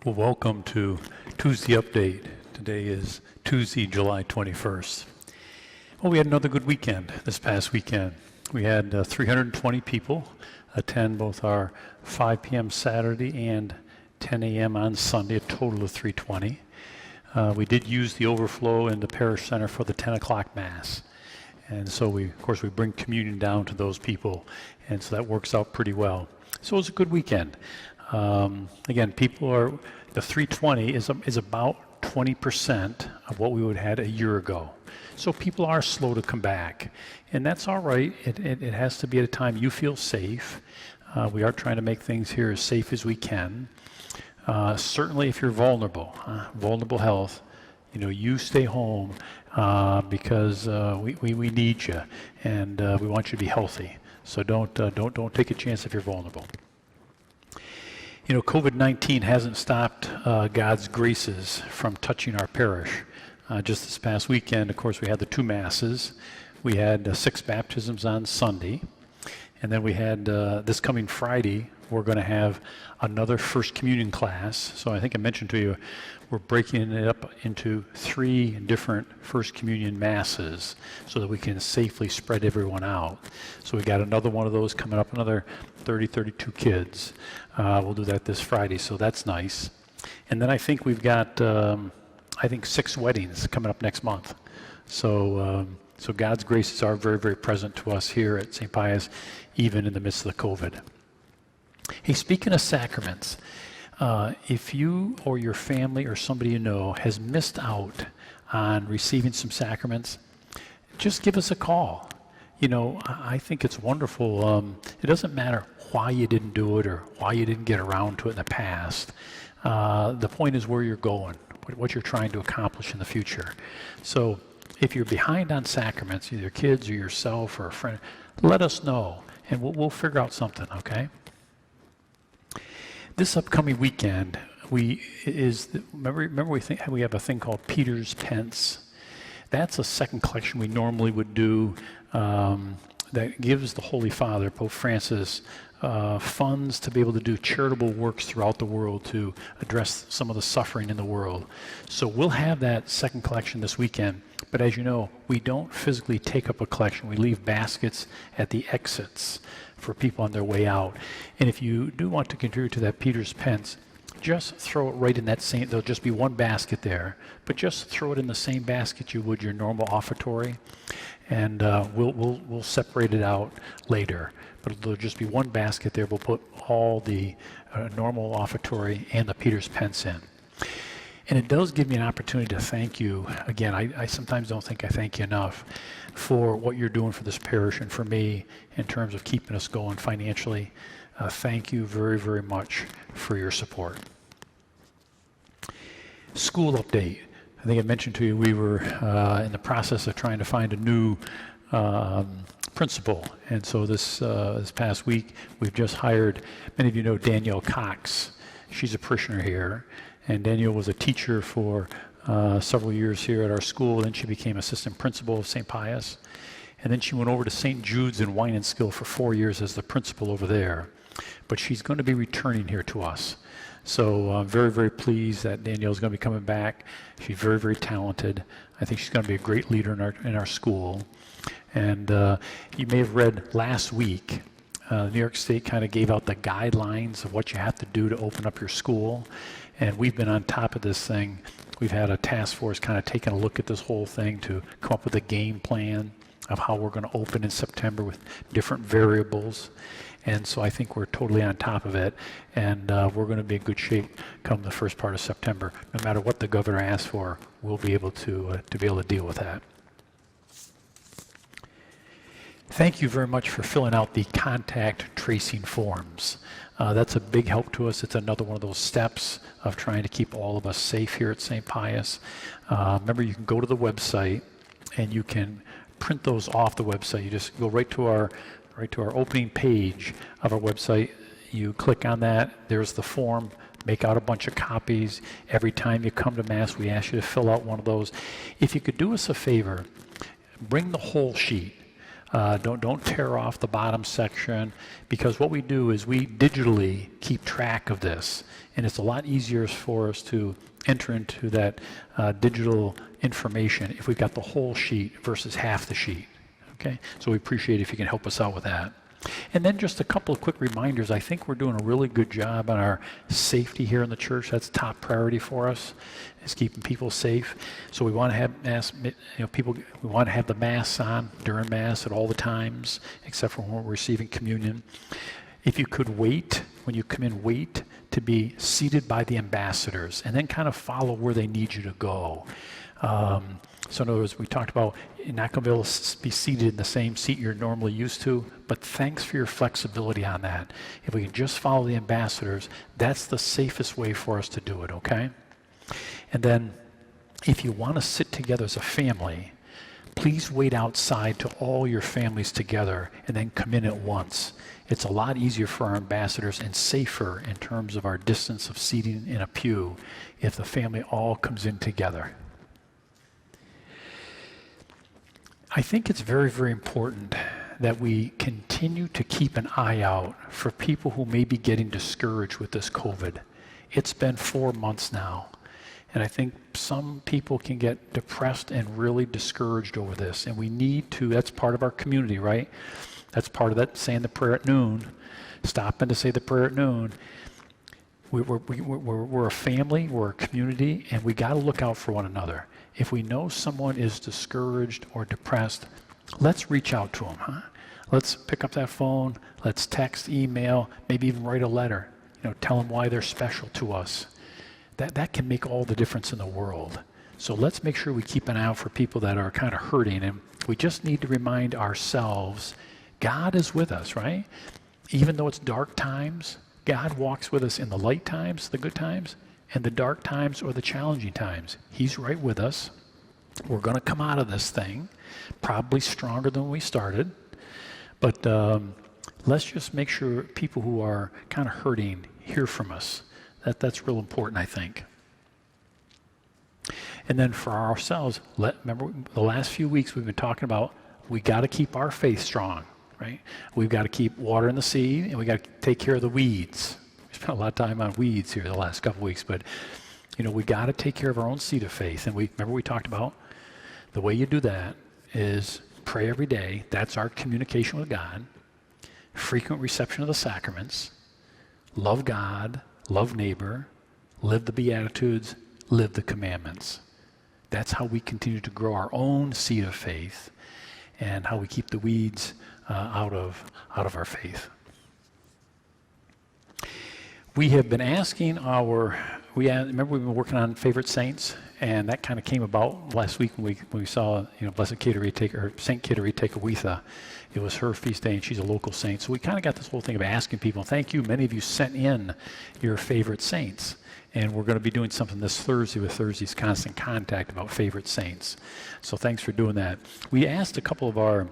Well, welcome to Tuesday Update. Today is Tuesday, July 21st. Well, we had another good weekend this past weekend. We had 320 people attend both our 5 p.m. Saturday and 10 a.m. on Sunday, a total of 320. We did use the overflow in the parish center for the 10 o'clock Mass. And so we bring communion down to those people, and so that works out pretty well. So it was a good weekend. Again, the 320 is about 20% of what we would have had a year ago. So people are slow to come back, and that's all right. It has to be at a time you feel safe. We are trying to make things here as safe as we can. Certainly if you're vulnerable health, you stay home because we need you, and we want you to be healthy. So don't take a chance if you're vulnerable. COVID-19 hasn't stopped God's graces from touching our parish. Just this past weekend, of course, we had the 2 Masses. We had 6 baptisms on Sunday. And then we had, this coming Friday, we're going to have another First Communion class. So I think I mentioned to you, we're breaking it up into 3 different First Communion Masses so that we can safely spread everyone out. So we got another one of those coming up, another 32 kids. We'll do that this Friday, so that's nice. And then I think we've got, 6 weddings coming up next month. So God's graces are very, very present to us here at St. Pius, even in the midst of the COVID. Hey, speaking of sacraments, if you or your family or somebody you know has missed out on receiving some sacraments, just give us a call. I think it's wonderful. It doesn't matter why you didn't do it or why you didn't get around to it in the past. The point is where you're going, what you're trying to accomplish in the future. So if you're behind on sacraments, either kids or yourself or a friend, let us know, and we'll figure out something, okay? This upcoming weekend, remember we have a thing called Peter's Pence. That's a second collection we normally would do that gives the Holy Father, Pope Francis, funds to be able to do charitable works throughout the world to address some of the suffering in the world. So we'll have that second collection this weekend, but as you know, we don't physically take up a collection. We leave baskets at the exits for people on their way out. And if you do want to contribute to that Peter's Pence, just throw it right in that same, there'll just be one basket there, but just throw it in the same basket you would your normal offertory, and we'll separate it out later. But there'll just be one basket there. We'll put all the normal offertory and the Peter's Pence in. And it does give me an opportunity to thank you. Again, I sometimes don't think I thank you enough for what you're doing for this parish and for me in terms of keeping us going financially. Thank you very, very much for your support. School update. I think I mentioned to you we were in the process of trying to find a new principal. And so this past week, we've just hired, many of you know Danielle Cox. She's a parishioner here. And Danielle was a teacher for several years here at our school. Then she became assistant principal of St. Pius. And then she went over to St. Jude's in Wine and Skill for 4 years as the principal over there. But she's going to be returning here to us. So I'm very, very pleased that Danielle's going to be coming back. She's very, very talented. I think she's going to be a great leader in our school. And you may have read last week, New York State kind of gave out the guidelines of what you have to do to open up your school. And we've been on top of this thing. We've had a task force kind of taking a look at this whole thing to come up with a game plan of how we're going to open in September with different variables. And so I think we're totally on top of it, and we're going to be in good shape come the first part of September. No matter what the governor asks for, we'll be able to deal with that. Thank you very much for filling out the contact tracing forms. That's a big help to us. It's another one of those steps of trying to keep all of us safe here at St. Pius. Remember, you can go to the website and you can print those off the website. You just go right to our opening page of our website. You click on that. There's the form. Make out a bunch of copies. Every time you come to Mass, we ask you to fill out one of those. If you could do us a favor, bring the whole sheet. Don't tear off the bottom section, because what we do is we digitally keep track of this. And it's a lot easier for us to enter into that digital information if we've got the whole sheet versus half the sheet. Okay? So we appreciate if you can help us out with that. And then just a couple of quick reminders. I think we're doing a really good job on our safety here in the church. That's top priority for us, is keeping people safe. So we want to have we want to have the masks on during Mass at all the times, except for when we're receiving communion. If you could wait, when you come in, wait to be seated by the ambassadors, and then kind of follow where they need you to go. So in other words, we talked about you're not going to be able to be seated in the same seat you're normally used to, but thanks for your flexibility on that. If we can just follow the ambassadors, that's the safest way for us to do it, okay? And then if you want to sit together as a family, please wait outside till all your families together and then come in at once. It's a lot easier for our ambassadors and safer in terms of our distance of seating in a pew if the family all comes in together. I think it's very, very important that we continue to keep an eye out for people who may be getting discouraged with this COVID. It's been 4 months now, and I think some people can get depressed and really discouraged over this, and we need to, that's part of our community, right? That's part of that saying the prayer at noon, stopping to say the prayer at noon. We're a family, we're a community, and we got to look out for one another. If we know someone is discouraged or depressed, let's reach out to them, huh? Let's pick up that phone, let's text, email, maybe even write a letter, tell them why they're special to us. That can make all the difference in the world. So let's make sure we keep an eye out for people that are kind of hurting, and we just need to remind ourselves, God is with us, right? Even though it's dark times, God walks with us in the light times, the good times, and the dark times or the challenging times. He's right with us. We're going to come out of this thing probably stronger than we started. But let's just make sure people who are kind of hurting hear from us. That's real important, I think. And then for ourselves, remember the last few weeks we've been talking about we got to keep our faith strong, right? We've got to keep water in the seed, and we got to take care of the weeds. We spent a lot of time on weeds here the last couple of weeks, but we got to take care of our own seed of faith. And we talked about the way you do that is pray every day. That's our communication with God. Frequent reception of the sacraments. Love God, love neighbor, live the Beatitudes, live the commandments. That's how we continue to grow our own seed of faith and how we keep the weeds out of our faith. We have been asking remember we've been working on favorite saints, and that kind of came about last week when we saw, Blessed Saint Kittery Tekawitha. It was her feast day, and she's a local saint. So we kind of got this whole thing of asking people. Thank you. Many of you sent in your favorite saints, and we're going to be doing something this Thursday with Thursday's Constant Contact about favorite saints. So thanks for doing that. We asked a couple of our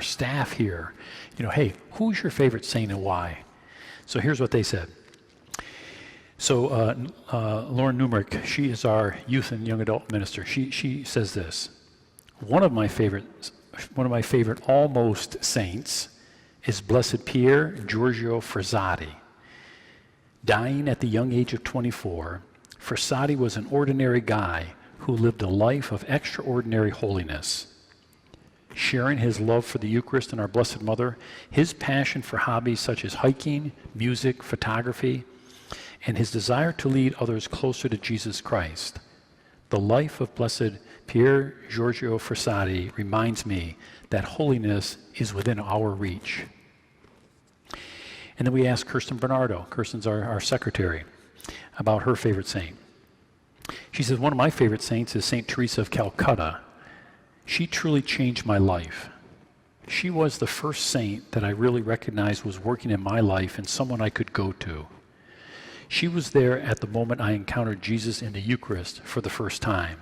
staff here, hey, who's your favorite saint and why? So here's what they said. So Lauren Numerick, she is our youth and young adult minister. She says this: one of my favorite almost saints is Blessed Pier Giorgio Frassati. Dying at the young age of 24, Frassati was an ordinary guy who lived a life of extraordinary holiness. Sharing his love for the Eucharist and our Blessed Mother, his passion for hobbies such as hiking, music, photography, and his desire to lead others closer to Jesus Christ. The life of Blessed Pier Giorgio Frassati reminds me that holiness is within our reach. And then we asked Kirsten Bernardo, Kirsten's our secretary, about her favorite saint. She says, one of my favorite saints is St. Teresa of Calcutta. She truly changed my life. She was the first saint that I really recognized was working in my life and someone I could go to. She was there at the moment I encountered Jesus in the Eucharist for the first time.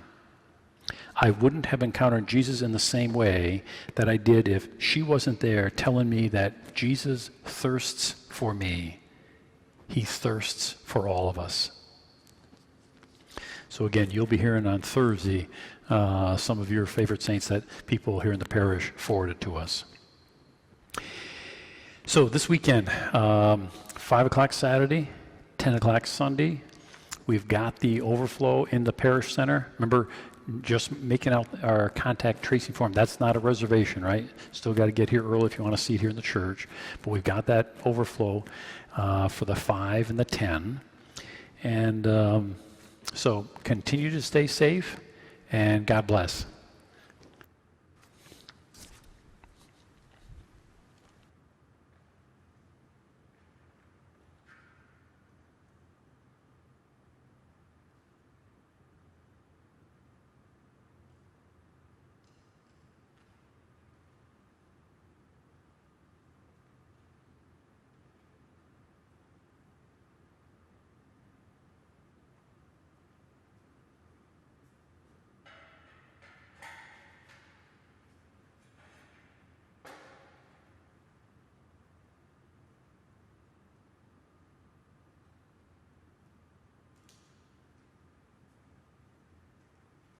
I wouldn't have encountered Jesus in the same way that I did if she wasn't there telling me that Jesus thirsts for me. He thirsts for all of us. So again, you'll be hearing on Thursday some of your favorite saints that people here in the parish forwarded to us. So this weekend, 5 o'clock Saturday, 10 o'clock Sunday. We've got the overflow in the parish center. Remember, just making out our contact tracing form, that's not a reservation, right? Still got to get here early if you want to see it here in the church. But we've got that overflow for the 5 and the 10. And so continue to stay safe, and God bless.